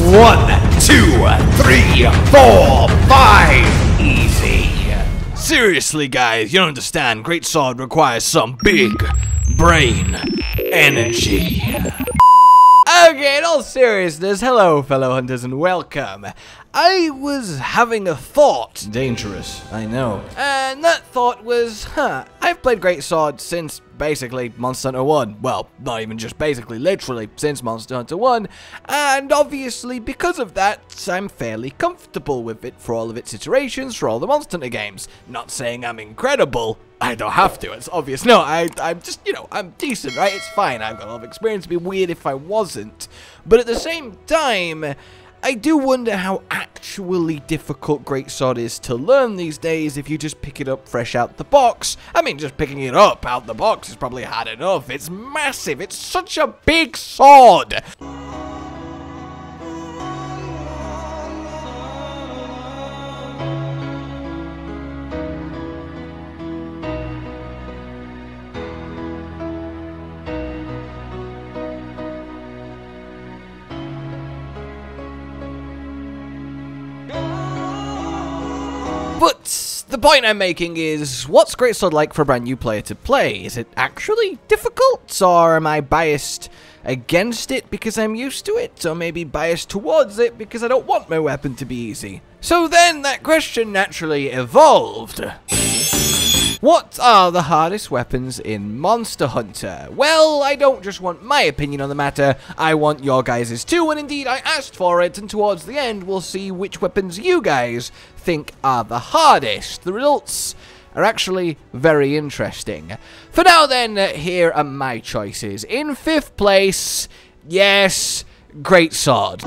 1, 2, 3, 4, 5. Easy. Seriously, guys, you don't understand. Great Sword requires some big brain energy. Okay, in all seriousness, hello fellow hunters and welcome. I was having a thought. Dangerous, I know. And that thought was, I've played Great Sword since basically Monster Hunter 1. Well, not even just basically, literally since Monster Hunter 1. And obviously because of that, I'm fairly comfortable with it for all of its iterations, for all the Monster Hunter games. Not saying I'm incredible. I don't have to, it's obvious. No, I'm just, you know, I'm decent, right? It's fine. I've got a lot of experience. It'd be weird if I wasn't. But at the same time, I do wonder how actually difficult Great Sword is to learn these days if you just pick it up fresh out the box. I mean, just picking it up out the box is probably hard enough. It's massive. It's such a big sword. But the point I'm making is, what's Great Sword like for a brand new player to play? Is it actually difficult, or am I biased against it because I'm used to it, or maybe biased towards it because I don't want my weapon to be easy? So then that question naturally evolved. What are the hardest weapons in Monster Hunter? Well, I don't just want my opinion on the matter, I want your guys' too, and indeed I asked for it, and towards the end we'll see which weapons you guys think are the hardest. The results are actually very interesting. For now then, here are my choices. In 5th place, yes, Great Sword.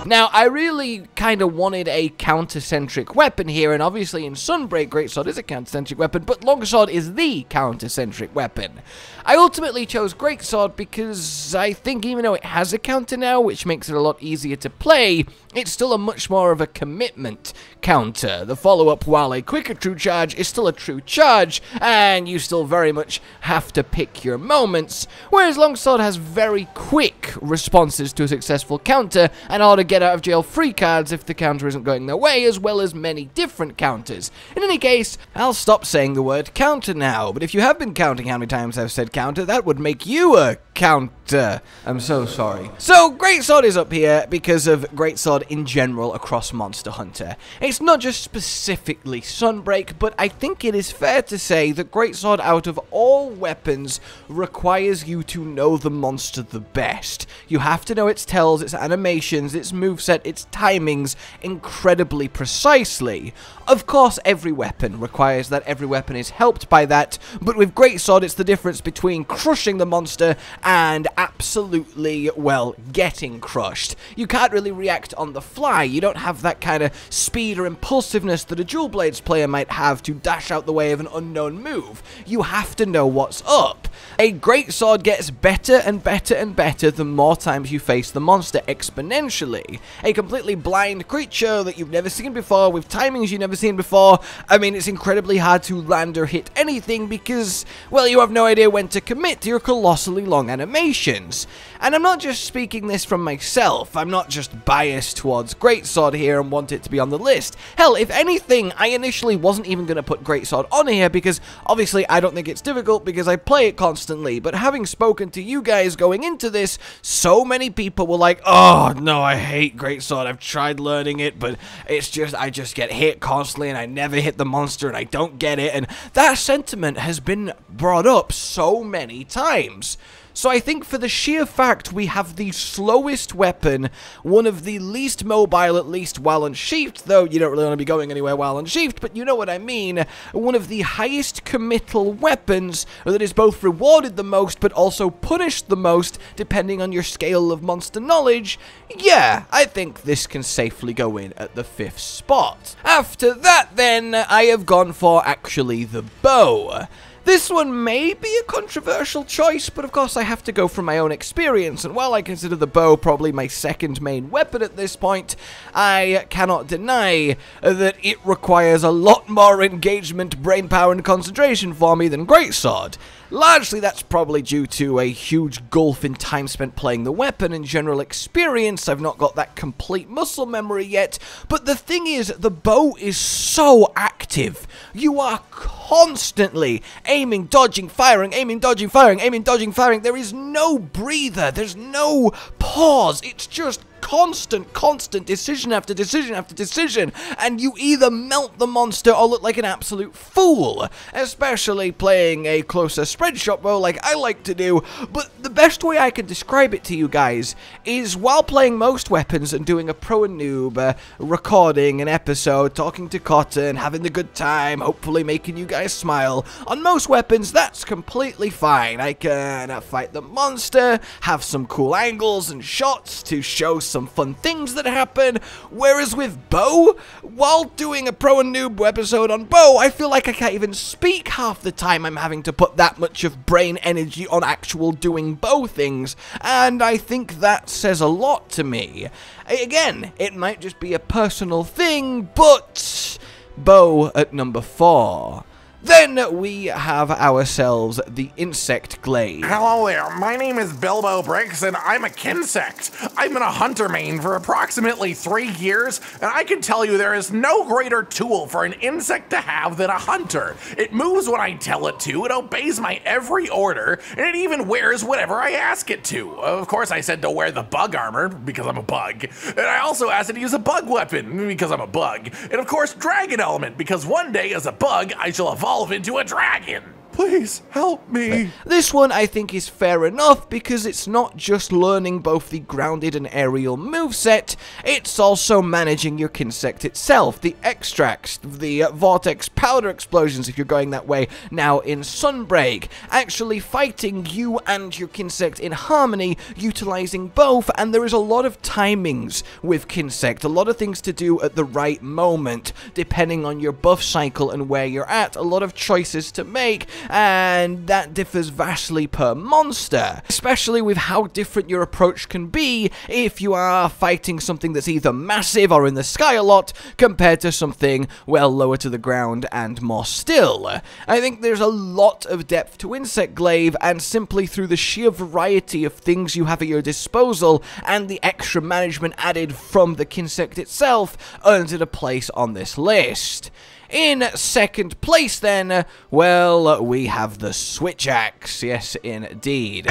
Now, I really kind of wanted a counter-centric weapon here, and obviously in Sunbreak, Great Sword is a counter-centric weapon, but Longsword is the counter-centric weapon. I ultimately chose Great Sword because I think even though it has a counter now, which makes it a lot easier to play, it's still a much more of a commitment counter. The follow-up, while a quicker true charge, is still a true charge, and you still very much have to pick your moments, whereas Longsword has very quick responses to a successful counter, and are to get out of jail free cards if the counter isn't going their way, as well as many different counters. In any case, I'll stop saying the word counter now, but if you have been counting how many times I've said counter, that would make you a counter. I'm so sorry. So, Great Sword is up here because of Great Sword in general across Monster Hunter. It's not just specifically Sunbreak, but I think it is fair to say that Great Sword out of all weapons requires you to know the monster the best. You have to know its tells, its animations, its moveset, its timings incredibly precisely. Of course, every weapon requires that, every weapon is helped by that, but with Great Sword it's the difference between crushing the monster and absolutely, well, getting crushed. You can't really react on the fly. You don't have that kind of speed or impulsiveness that a Dual Blades player might have to dash out the way of an unknown move. You have to know what's up. A Great Sword gets better and better and better the more times you face the monster exponentially. A completely blind creature that you've never seen before, with timings you've never seen before, I mean, it's incredibly hard to land or hit anything because, well, you have no idea when to commit to your colossally long animations. And I'm not just speaking this from myself, I'm not just biased towards Great Sword here and want it to be on the list. Hell, if anything, I initially wasn't even going to put Great Sword on here because obviously I don't think it's difficult because I play it constantly, but having spoken to you guys going into this, so many people were like, oh no, I hate Great Sword, I've tried learning it, but it's just, I just get hit constantly and I never hit the monster and I don't get it, and that sentiment has been brought up so many times. So I think for the sheer fact we have the slowest weapon, one of the least mobile, at least while unsheathed, though you don't really want to be going anywhere while unsheathed, but you know what I mean, one of the highest committal weapons that is both rewarded the most but also punished the most depending on your scale of monster knowledge, yeah, I think this can safely go in at the 5th spot. After that then, I have gone for actually the bow. This one may be a controversial choice, but of course I have to go from my own experience, and while I consider the bow probably my second main weapon at this point, I cannot deny that it requires a lot more engagement, brain power, and concentration for me than Greatsword. Largely that's probably due to a huge gulf in time spent playing the weapon and general experience. I've not got that complete muscle memory yet, but the thing is, the bow is so active. You are constantly aiming, dodging, firing, aiming, dodging, firing, aiming, dodging, firing. There is no breather, there's no pause, it's just constant decision after decision after decision, and you either melt the monster or look like an absolute fool, especially playing a closer spread shot bow like I like to do. But the best way I can describe it to you guys is while playing most weapons and doing a pro and noob, recording an episode, talking to Cotton, having the good time, hopefully making you guys smile. On most weapons, that's completely fine. I can fight the monster, have some cool angles and shots to show some fun things that happen, whereas with bow, while doing a pro and noob episode on bow, I feel like I can't even speak half the time. I'm having to put that much of brain energy on actual doing bow things, and I think that says a lot to me. Again, it might just be a personal thing, but bow at number 4. Then we have ourselves the Insect Glade. Hello there, my name is Bilbo Briggs and I'm a kinsect. I've been a hunter main for approximately 3 years, and I can tell you there is no greater tool for an insect to have than a hunter. It moves when I tell it to, it obeys my every order, and it even wears whatever I ask it to. Of course I said to wear the bug armor, because I'm a bug, and I also asked it to use a bug weapon, because I'm a bug, and of course dragon element, because one day as a bug I shall evolve into a dragon. Please help me. This one I think is fair enough because it's not just learning both the grounded and aerial moveset, it's also managing your kinsect itself, the extracts, the vortex powder explosions if you're going that way now in Sunbreak, actually fighting you and your kinsect in harmony, utilizing both, and there is a lot of timings with kinsect, a lot of things to do at the right moment, depending on your buff cycle and where you're at, a lot of choices to make, and that differs vastly per monster, especially with how different your approach can be if you are fighting something that's either massive or in the sky a lot compared to something, well, lower to the ground and more still. I think there's a lot of depth to Insect Glaive, and simply through the sheer variety of things you have at your disposal and the extra management added from the kinsect itself earns it a place on this list. In second place then, well, we have the Switch Axe, yes indeed.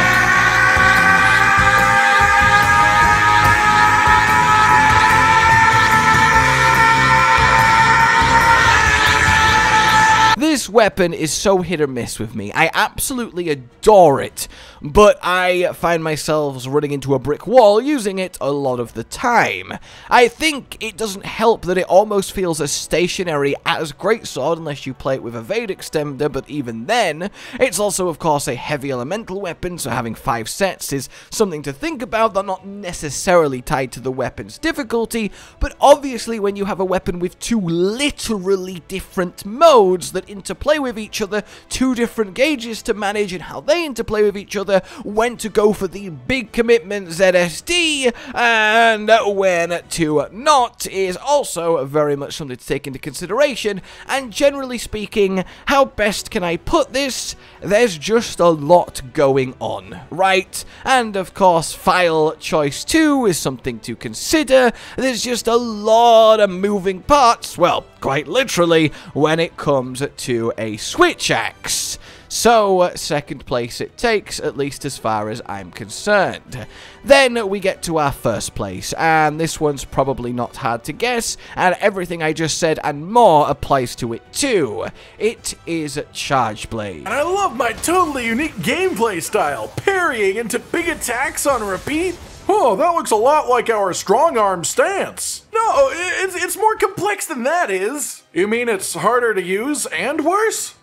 This weapon is so hit or miss with me. I absolutely adore it, but I find myself running into a brick wall using it a lot of the time. I think it doesn't help that it almost feels as stationary as Greatsword unless you play it with a Evade extender, but even then, it's also of course a heavy elemental weapon, so having 5 sets is something to think about. They're not necessarily tied to the weapon's difficulty, but obviously when you have a weapon with 2 literally different modes that interplay with each other, 2 different gauges to manage and how they interplay with each other, when to go for the big commitment ZSD and when to not is also very much something to take into consideration. And generally speaking, how best can I put this? There's just a lot going on, right? And of course, file choice 2 is something to consider. There's just a lot of moving parts, well, quite literally, when it comes to a Switch Axe. So, second place it takes, at least as far as I'm concerned. Then we get to our first place, and this one's probably not hard to guess, and everything I just said and more applies to it too. It is Chargeblade. And I love my totally unique gameplay style, parrying into big attacks on repeat. Oh, that looks a lot like our strong arm stance. No, it's more complex than that is. You mean it's harder to use and worse?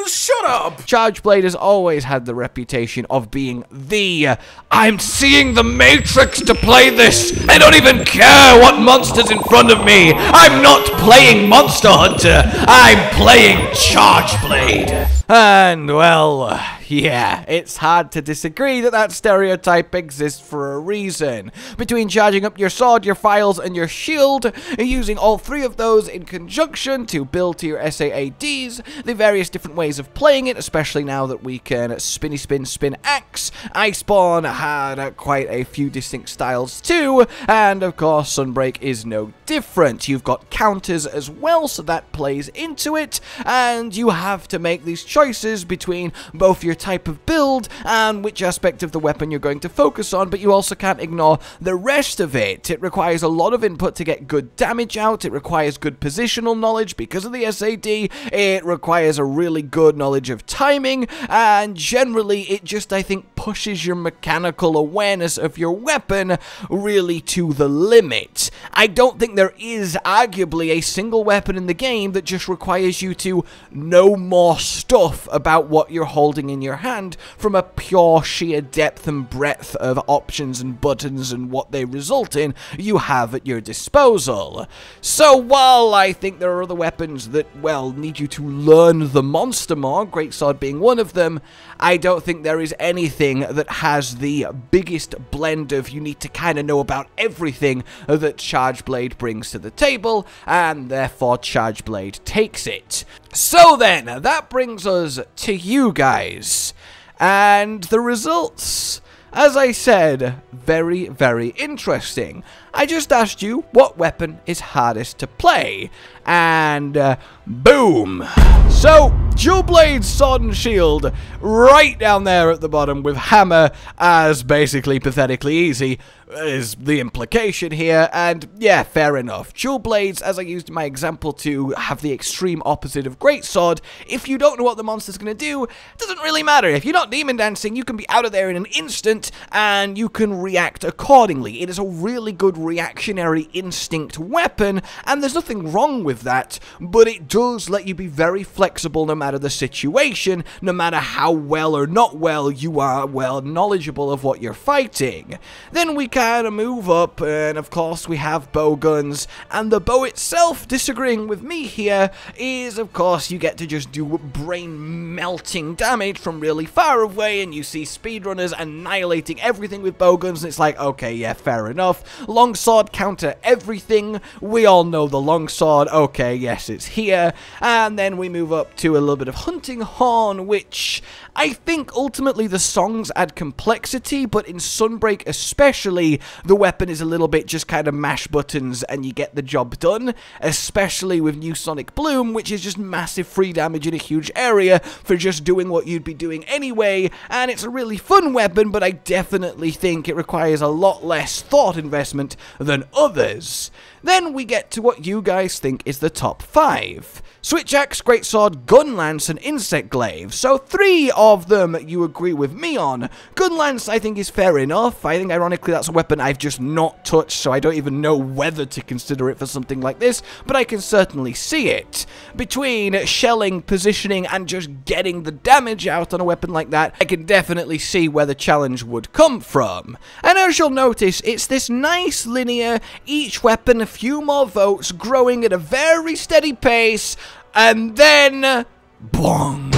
Shut up! Chargeblade has always had the reputation of being the I'm seeing the Matrix to play this! I don't even care what monster's in front of me! I'm not playing Monster Hunter! I'm playing Chargeblade! And, well, yeah, it's hard to disagree that stereotype exists for a reason. Between charging up your sword, your files, and your shield, shield, using all three of those in conjunction to build to your SAADs, the various different ways of playing it, especially now that we can spinny spin axe. Iceborne had quite a few distinct styles too, and of course Sunbreak is no different. You've got counters as well, so that plays into it, and you have to make these choices between both your type of build and which aspect of the weapon you're going to focus on, but you also can't ignore the rest of it. It requires a lot of input to get good damage out, it requires good positional knowledge because of the SAD, it requires a really good knowledge of timing, and generally it just, I think, pushes your mechanical awareness of your weapon really to the limit. I don't think there is arguably a single weapon in the game that just requires you to know more stuff about what you're holding in your hand from a pure sheer depth and breadth of options and buttons and what they result in you have at your disposal. So while I think there are other weapons that, well, need you to learn the monster more, Greatsword being one of them, I don't think there is anything that has the biggest blend of you need to kind of know about everything that Chargeblade brings to the table, and therefore Chargeblade takes it. So then, that brings us to you guys, and the results, as I said, very, very interesting. I just asked you what weapon is hardest to play, and boom! So, Dual Blade, Sword and Shield, right down there at the bottom with Hammer as basically pathetically easy, is the implication here, and yeah, fair enough. Dual Blades, as I used in my example to have the extreme opposite of Greatsword, if you don't know what the monster's going to do, it doesn't really matter. If you're not demon dancing, you can be out of there in an instant, and you can react accordingly. It is a really good reactionary instinct weapon, and there's nothing wrong with that, but it does let you be very flexible no matter the situation, no matter how well or not well you are knowledgeable of what you're fighting. Then we kind of move up, and of course we have bow guns, and the bow itself, disagreeing with me here, is of course you get to just do brain melting damage from really far away, and you see speedrunners annihilating everything with bow guns, and it's like, okay, yeah, fair enough. Longsword counter everything, we all know the longsword, okay, yes, it's here. And then we move up to a little bit of hunting horn, which I think ultimately the songs add complexity, but in Sunbreak especially, the weapon is a little bit just kind of mash buttons and you get the job done, especially with New Sonic Bloom, which is just massive free damage in a huge area for just doing what you'd be doing anyway, and it's a really fun weapon, but I definitely think it requires a lot less thought investment than others. Then we get to what you guys think is the top 5. Switch Axe, Greatsword, Gun Lance, and Insect Glaive. So 3 of them you agree with me on. Gun Lance I think is fair enough. I think ironically that's a weapon I've just not touched, so I don't even know whether to consider it for something like this, but I can certainly see it. Between shelling, positioning, and just getting the damage out on a weapon like that, I can definitely see where the challenge would come from. And as you'll notice, it's this nice linear, each weapon a few more votes, growing at a very steady pace, and then boom!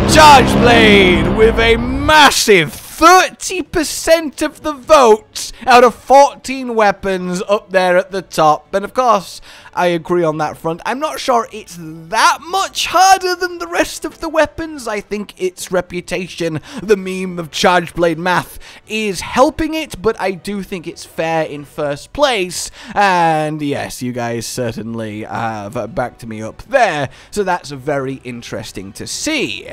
Chargeblade with a massive 30% of the votes out of 14 weapons up there at the top. And of course, I agree on that front. I'm not sure it's that much harder than the rest of the weapons. I think its reputation, the meme of Chargeblade math, is helping it, but I do think it's fair in first place. And yes, you guys certainly have backed me up there, so that's very interesting to see.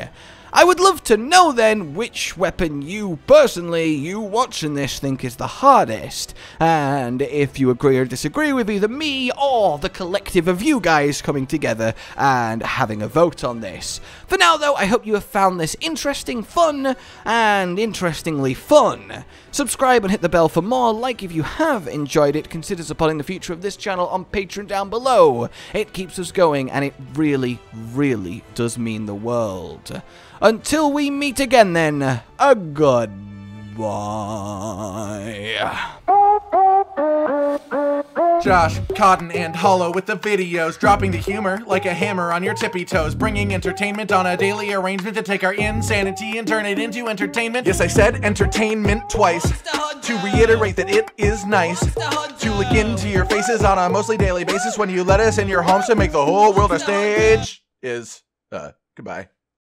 I would love to know then which weapon you personally, you watching this, think is the hardest, and if you agree or disagree with either me or the collective of you guys coming together and having a vote on this. For now though, I hope you have found this interesting, fun, and interestingly fun. Subscribe and hit the bell for more. Like if you have enjoyed it. Consider supporting the future of this channel on Patreon down below. It keeps us going, and it really, really does mean the world. Until we meet again then, a goodbye. Josh, Cotton, and Hollow with the videos, dropping the humor like a hammer on your tippy toes, bringing entertainment on a daily arrangement to take our insanity and turn it into entertainment. Yes, I said entertainment twice, to reiterate that it is nice to look into your faces on a mostly daily basis when you let us in your homes to make the whole world a stage. Goodbye.